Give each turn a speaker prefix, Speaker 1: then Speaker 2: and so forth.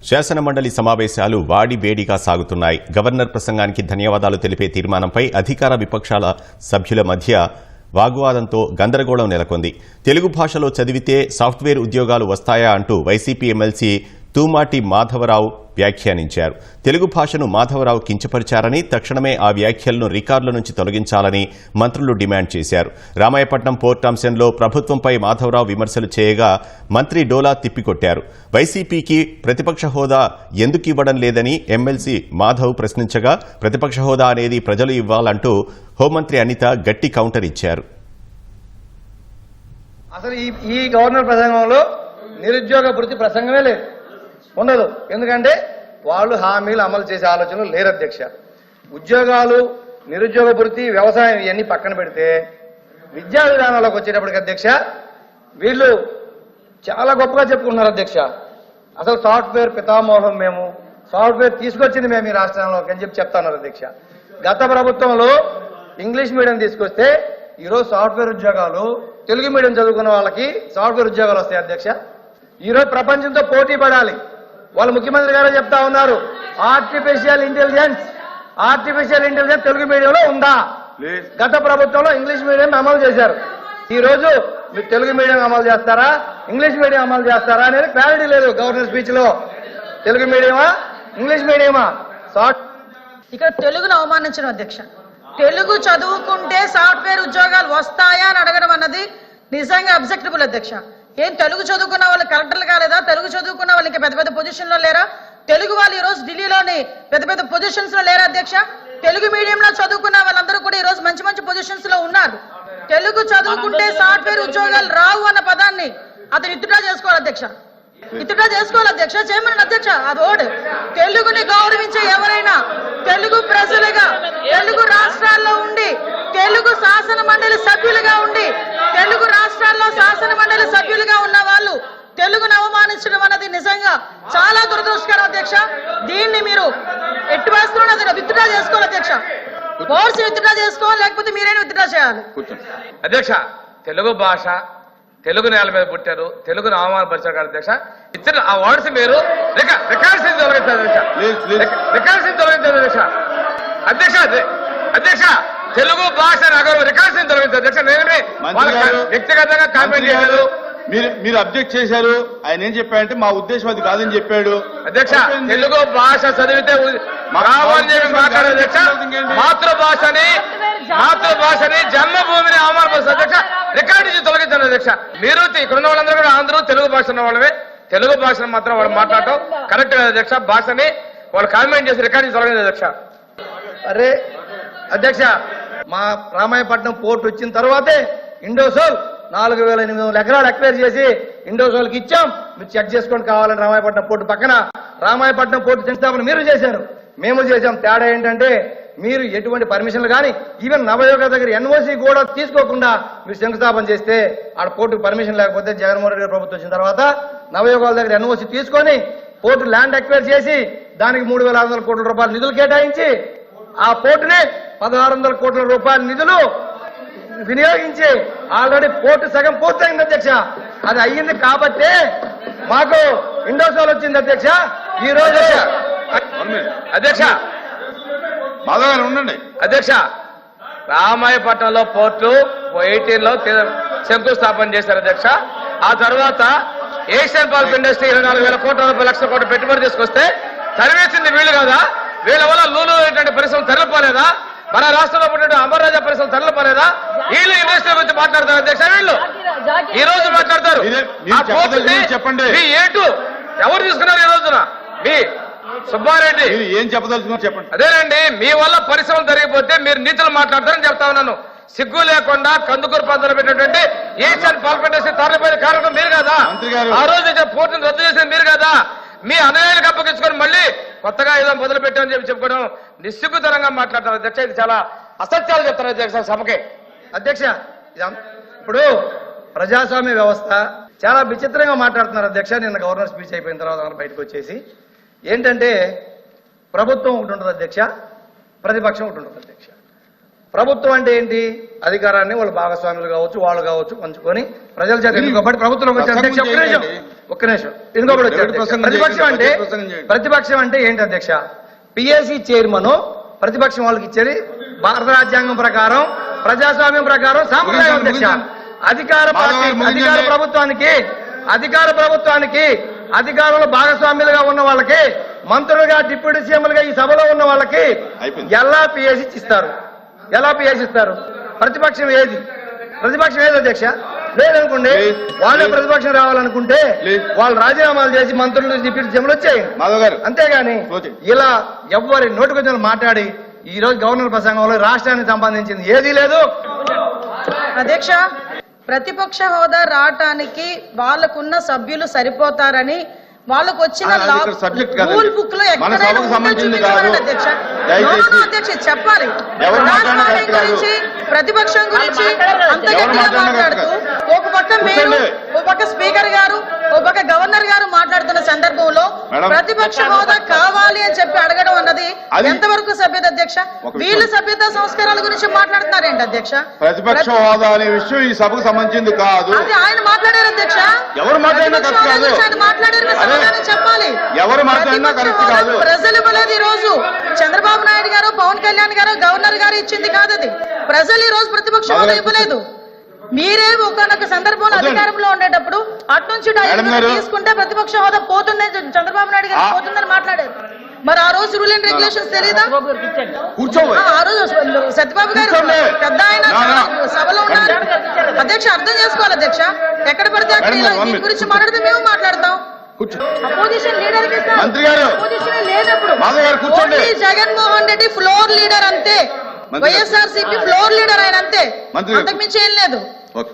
Speaker 1: శాసనమండలి సమావేశాలు వాడి వేడిగా సాగుతున్నాయి. గవర్నర్ ప్రసంగానికి ధన్యవాదాలు తెలిపే తీర్మానంపై అధికార విపక్షాల సభ్యుల మధ్య వాగ్వాదంతో గందరగోళం నెలకొంది. తెలుగు భాషలో చదివితే సాఫ్ట్వేర్ ఉద్యోగాలు వస్తాయా అంటూ వైసీపీ ఎమ్మెల్సీ తూమాటి మాధవరావు వ్యాఖ్యానించారు. తెలుగు భాషను మాధవరావు కించపరిచారని, తక్షణమే ఆ వ్యాఖ్యలను రికార్డుల నుంచి తొలగించాలని మంత్రులు డిమాండ్ చేశారు. రామాయపట్నం పోర్టు అంశంలో ప్రభుత్వంపై మాధవరావు విమర్శలు చేయగా మంత్రి డోలా తిప్పికొట్టారు. వైసీపీకి ప్రతిపక్ష హోదా ఎందుకు ఇవ్వడం లేదని ఎమ్మెల్సీ మాధవ్ ప్రశ్నించగా, ప్రతిపక్ష హోదా అనేది ప్రజలు ఇవ్వాలంటూ హోంమంత్రి అనిత గట్టి కౌంటర్ ఇచ్చారు.
Speaker 2: అసలు ఈ గవర్నర్ ప్రసంగంలో నిరుద్యోగ భృతి ప్రసంగమే లేదు, ఉండదు. ఎందుకంటే వాళ్ళు హామీలు అమలు చేసే ఆలోచనలు లేరు అధ్యక్ష. ఉద్యోగాలు, నిరుద్యోగ భృతి, వ్యవసాయం ఇవన్నీ పక్కన పెడితే విద్యా విధానంలోకి వచ్చేటప్పటికి అధ్యక్ష వీళ్ళు చాలా గొప్పగా చెప్పుకుంటున్నారు అధ్యక్ష. అసలు సాఫ్ట్వేర్ పితామోహం మేము, సాఫ్ట్వేర్ తీసుకొచ్చింది మేము ఈ రాష్ట్రంలోకి అని చెప్తున్నారు అధ్యక్ష. గత ప్రభుత్వంలో ఇంగ్లీష్ మీడియం తీసుకొస్తే ఈరోజు సాఫ్ట్వేర్ ఉద్యోగాలు, తెలుగు మీడియం చదువుకున్న వాళ్ళకి సాఫ్ట్వేర్ ఉద్యోగాలు వస్తాయి అధ్యక్ష. ఈరోజు ప్రపంచంతో పోటీ పడాలి. వాళ్ళు ముఖ్యమంత్రి గారు చెప్తా ఉన్నారు, ఆర్టిఫిషియల్ ఇంటెలిజెన్స్ తెలుగు మీడియంలో ఉందా? గత ప్రభుత్వంలో ఇంగ్లీష్ మీడియం అమలు చేశారు. ఈ రోజు మీరు తెలుగు మీడియం అమలు చేస్తారా, ఇంగ్లీష్ మీడియం అమలు చేస్తారా అనేది క్లారిటీ లేదు గవర్నర్ స్పీచ్ లో. తెలుగు మీడియమా, ఇంగ్లీష్ మీడియమా?
Speaker 3: ఇక్కడ తెలుగును అవమానించడం అధ్యక్ష. తెలుగు చదువుకుంటే సాఫ్ట్వేర్ ఉద్యోగాలు వస్తాయా అని అడగడం అన్నది నిజంగా అబ్జెక్టబుల్ అధ్యక్ష. ఏం తెలుగు చదువుకున్న వాళ్ళు కలెక్టర్లు కాలేదా? తెలుగు చదువుకున్న వాళ్ళు ఇంకా పెద్ద పెద్ద పొజిషన్ లో లేరా? తెలుగు వాళ్ళు ఈ రోజు ఢిల్లీలోని పెద్ద పెద్ద పొజిషన్స్ లో లేరా అధ్యక్ష? తెలుగు మీడియంలో చదువుకున్న వాళ్ళందరూ కూడా ఈ రోజు మంచి మంచి పొజిషన్స్ లో ఉన్నారు. తెలుగు చదువుకుంటే సాఫ్ట్వేర్ ఉద్యోగాలు రావు అన్న పదాన్ని అతను విత్డ్రా చేసుకోవాలి అధ్యక్ష. చేయమని అధ్యక్ష. అది ఓడు. తెలుగుని గౌరవించే ఎవరైనా, తెలుగు ప్రజలుగా, తెలుగు రాష్ట్రాల్లో ఉండి, తెలుగు శాసన మండలి సభ్యులుగా ఉండి, తెలుగు రాష్ట్రాల్లో శాసన మండలి సభ్యులుగా ఉన్న వాళ్ళు తెలుగును అవమానించడం అన్నది నిజంగా చాలా దురదృష్టకరం అధ్యక్ష. దీన్ని మీరు ఎట్టి వేస్తున్నది విత్డ్రా చేసుకోవాలి అధ్యక్ష. కోర్సు విత్డ్రా చేసుకోవాలి, లేకపోతే మీరైనా విత్డ్రా చేయాలి
Speaker 2: అధ్యక్ష. తెలుగు భాష, తెలుగు నేల మీద పుట్టారు, తెలుగును అవమానపరిచారు అధ్యక్ష. ఇచ్చిన ఆ వర్డ్స్ మీరు రికార్డ్స్ తొలగించారు అధ్యక్ష. అధ్యక్ష తెలుగు భాష రికార్డ్స్ తొలగించారు అధ్యక్ష. నేనే వ్యక్తిగతంగా కామెంట్ చేయలేదు.
Speaker 4: మీరు అబ్జెక్ట్ చేశారు. ఆయన ఏం చెప్పాడంటే మా ఉద్దేశం అది కాదని చెప్పాడు
Speaker 2: అధ్యక్ష. తెలుగు భాష చదివితే మాట్లాడే అధ్యక్ష. మాతృభాషని జన్మభూమిని అవమానపరుస్తారు అధ్యక్ష. రికార్డు నుంచి తొలగించారు అధ్యక్ష. మీరు ఇక్కడ ఉన్న వాళ్ళందరూ కూడా అందరూ తెలుగు భాష ఉన్న వాళ్ళమే. తెలుగు భాషను మాత్రం వాళ్ళు మాట్లాడటం కరెక్ట్ కాదు అధ్యక్ష. భాషని వాళ్ళు కామెంట్ చేసి రికార్డు నుంచి తొలగించారు అధ్యక్ష. అరే అధ్యక్ష, మా రామాయపట్నం పోర్టు వచ్చిన తర్వాతే ఇండోసోల్ 4,800 ఎకరాలు ఎక్వైర్ చేసి ఇండోసోల్కి ఇచ్చాం. మీరు చెక్ చేసుకోండి కావాలని. రామాయపట్నం పోర్టు పక్కన రామాయపట్నం పోర్టు శంకుస్థాపన మీరు చేశారు, మేము చేశాం. తేడా ఏంటంటే మీరు ఎటువంటి పర్మిషన్లు కానీ, ఈవెన్ నవయోగ దగ్గర ఎన్ఓసి కూడా తీసుకోకుండా మీరు శంకుస్థాపన చేస్తే, ఆడ పోర్టుకు పర్మిషన్ లేకపోతే జగన్మోహన్ రెడ్డి ప్రభుత్వం వచ్చిన తర్వాత నవయోగాల దగ్గర ఎన్ఓసి తీసుకొని పోర్టు ల్యాండ్ ఎక్వైర్ చేసి దానికి 3,600 కోట్ల రూపాయల నిధులు కేటాయించి ఆ పోర్టుని 1,600 కోట్ల రూపాయల నిధులు వినియోగించి ఆల్రెడీ పోర్టు సగం పూర్తయింది అధ్యక్ష. అది అయ్యింది కాబట్టే మాకు ఇండోసోల్ వచ్చింది అధ్యక్ష. ఈ రోజు అధ్యక్ష
Speaker 4: ఉండండి
Speaker 2: అధ్యక్ష, రామాయపట్నంలో పోర్టు 18లో శంకుస్థాపన చేశారు అధ్యక్ష. ఆ తర్వాత ఏషియన్ పల్ప్ ఇండస్ట్రీ 24,000 కోట్ల రూపాయలు, లక్షల కోట్ల పెట్టుబడి తీసుకొస్తే తరివేసింది వీళ్ళు కదా. వీళ్ళ వల్ల లూలు పరిశ్రమ తరలిపోలేదా? మన రాష్ట్రంలో పుట్టిన అమర్రాజా పరిశ్రమ తరలిపోలేదా? వీళ్ళు ఇండస్ట్రీ గురించి మాట్లాడతారు అధ్యక్ష. వీళ్ళు ఈ రోజు మాట్లాడతారు.
Speaker 4: చెప్పండి,
Speaker 2: ఎవరు తీసుకున్నారు ఈ రోజున? మీ సుబ్బారెడ్డి
Speaker 4: ఏం చెప్పదలుచుకున్నారు చెప్పండి.
Speaker 2: అదేనండి, మీ వల్ల పరిశ్రమలు జరిగిపోతే మీరు నీతులు మాట్లాడతారని చెప్తా ఉన్నాను. సిగ్గు లేకుండా కందుకూరు ప్రాంతంలో పెట్టినటువంటి ఏషియన్ పల్ప్ ఇండస్ట్రీ తరలిపోయిన కారణం మీరు కదా. ఆ రోజు పోర్టును రద్దు చేసింది మీరు కదా. మీ అన్యాయాలకు అప్పగించుకొని మళ్ళీ కొత్తగా ఏదో మొదలు పెట్టామని చెప్పుకోవడం నిస్సిగ్గుతనంగా మాట్లాడతారు అధ్యక్ష. ఇది చాలా అసత్యాలు చెప్తారు అధ్యక్ష సభకే. అధ్యక్ష, ఇప్పుడు ప్రజాస్వామ్య వ్యవస్థ చాలా విచిత్రంగా మాట్లాడుతున్నారు అధ్యక్ష. నిన్న గవర్నర్ స్పీచ్ అయిపోయిన తర్వాత బయటకు వచ్చేసి ఏంటంటే, ప్రభుత్వం ఒకటి ఉంటుంది అధ్యక్ష, ప్రతిపక్షం ఒకటి ఉంటుంది అధ్యక్ష. ప్రభుత్వం అంటే ఏంటి? అధికారాన్ని వాళ్ళు భాగస్వాములు కావచ్చు, వాళ్ళు కావచ్చు పంచుకొని ప్రజల చేత ఎన్నుకోబడి ప్రభుత్వంలోకి వచ్చే అధ్యక్ష. ఒక్క నిమిషం ఇంకొకటి వచ్చాడు
Speaker 4: ఎవరి ప్రసంగం
Speaker 2: ప్రతిపక్షం
Speaker 4: చేయండి,
Speaker 2: అంటే
Speaker 4: ప్రసంగం చేయండి.
Speaker 2: ప్రతిపక్షం అంటే ఏంటి అధ్యక్ష? పిఎస్సి చైర్మన్ ప్రతిపక్షం వాళ్ళకి ఇచ్చేది భారత రాజ్యాంగం ప్రకారం ప్రజాస్వామ్యం ప్రకారం సాంప్రదాయం అధ్యక్ష. అధికార పార్టీ అధికార ప్రభుత్వానికి అధికారంలో భాగస్వామ్యులుగా ఉన్న వాళ్ళకి మంత్రులుగా డిప్యూటీ సీఎంలుగా ఈ సభలో ఉన్న వాళ్ళకి
Speaker 4: అయిపోయింది.
Speaker 2: ఎలా పిఎస్సి ఇస్తారు? ఎలా పిఎస్సి ఇస్తారు? ప్రతిపక్షం ఏది అధ్యక్ష? లేదనుకోండి వాళ్ళే ప్రతిపక్షం రావాలనుకుంటే వాళ్ళు రాజీనామాలు చేసి మంత్రులు డిప్యూటీ సీఎంలు వచ్చేయండి.
Speaker 4: మాధవ్ గారు
Speaker 2: అంతేగాని
Speaker 4: ఓకే.
Speaker 2: ఇలా ఎవ్వరి నోటుకొచ్చిన మాట్లాడి ఈ రోజు గవర్నర్ ప్రసంగంలో రాష్ట్రానికి సంబంధించింది ఏదీ లేదు.
Speaker 3: అధ్యక్ష, ప్రతిపక్ష హోదా రావటానికి వాళ్ళకున్న సభ్యులు సరిపోతారని వాళ్ళకు వచ్చిన
Speaker 4: అది ఇక్కడ subject కాదండి.
Speaker 3: రూల్ బుక్ లో
Speaker 4: మన
Speaker 3: ఎక్కడైనా
Speaker 4: సభకు
Speaker 3: ఉంటే
Speaker 4: సంబంధించింది
Speaker 3: చూపించమనండి
Speaker 4: కాదు.
Speaker 3: అధ్యక్ష.
Speaker 4: దయచేసి.
Speaker 3: No, no, అధ్యక్ష చెప్పాలి.
Speaker 4: ఎవరు మాట్లాడినా
Speaker 3: ప్రజాస్వామ్యం
Speaker 4: కరెక్ట్ కాదు.
Speaker 3: గురించి ప్రతిపక్షం గురించి అంత
Speaker 4: ఎవరు
Speaker 3: గట్టిగా
Speaker 4: మాట్లాడినా
Speaker 3: మాట్లాడుతూ
Speaker 4: కరెక్ట్
Speaker 3: ఒక పక్క మీరు
Speaker 4: కూర్చోండి.
Speaker 3: ఒక పక్క స్పీకర్ గారు ఒక పక్క గవర్నర్ గారు మాట్లాడుతున్న సందర్భంలో
Speaker 4: మేడం.
Speaker 3: ప్రతిపక్ష హోదా కావాలి అని చెప్పి అడగడం అన్నది
Speaker 4: అది-
Speaker 3: ఎంతవరకు సభ్యత అధ్యక్ష?
Speaker 4: ఒక నిమిషం.
Speaker 3: వీళ్ళు సభ్యత సంస్కారాల గురించి మాట్లాడుతున్నారేంటి అధ్యక్ష?
Speaker 4: ప్రతిపక్ష హోదా అనే విషయం ఈ సభకు సంబంధించింది కాదు.
Speaker 3: అది ఆయన మాట్లాడారు అధ్యక్ష.
Speaker 4: ఎవరు మాట్లాడినా
Speaker 3: ప్రతిపక్ష
Speaker 4: కరెక్ట్
Speaker 3: హోదా
Speaker 4: కాదు.
Speaker 3: గురించి ఆయన మాట్లాడారు, మీరు
Speaker 4: అదే.
Speaker 3: సమాధానం చెప్పాలి.
Speaker 4: ఎవరు మాట్లాడినా
Speaker 3: ప్రతిపక్ష
Speaker 4: కరెక్ట్
Speaker 3: హోదా
Speaker 4: కాదు.
Speaker 3: ప్రజలు ఇవ్వలేదు ఈ రోజు. చంద్రబాబు నాయుడు గారు, పవన్ కళ్యాణ్ గారు, గవర్నర్ గారు ఇచ్చింది కాదు అది. ప్రజలు ఈ రోజు ప్రతిపక్ష హోదా ఇవ్వలేదు. మీరే ఒకనొక సందర్భంలో
Speaker 4: కూర్చోండి.
Speaker 3: అధికారంలో ఉండేటప్పుడు అటు నుంచి ఇటు
Speaker 4: మేడం
Speaker 3: ఐదుగురు
Speaker 4: గారు.
Speaker 3: తీసుకుంటే ప్రతిపక్ష హోదా పోతుందని చంద్రబాబు నాయుడు గారు పోతుందని మాట్లాడారు. మరి ఆ రోజు రూల్ అండ్ రెగ్యులేషన్స్ తెలీదా?
Speaker 4: కూర్చోబోయ్.
Speaker 3: ఆ రోజు సత్యబాబు గారు
Speaker 4: కూర్చోండి.
Speaker 3: పెద్ద ఆయన
Speaker 4: నా, నా.
Speaker 3: సభలో ఉన్నారు. అధ్యక్ష అర్థం చేసుకోవాలి అధ్యక్ష. ఎక్కడ పడితే అక్కడ
Speaker 4: మేడం
Speaker 3: ఇలా
Speaker 4: గారు, one
Speaker 3: దీని
Speaker 4: minute.
Speaker 3: గురించి మాట్లాడితే మేము మాట్లాడతాం.
Speaker 4: కూర్చో.
Speaker 3: అపోజిషన్ లీడర్
Speaker 4: మంత్రి గారు.
Speaker 3: లేనప్పుడు
Speaker 4: మాధవ్ గారు కూర్చోండి.
Speaker 3: Only Jaganmohan Reddy floor leader అంతే.
Speaker 4: మంత్రి గారు.
Speaker 3: వైఎస్ఆర్సీపీ ఫ్లోర్ లీడర్ ఆయన అంతే.
Speaker 4: మంత్రి గారు.
Speaker 3: అంతకుమించి ఏం లేదు.
Speaker 4: ఓకే.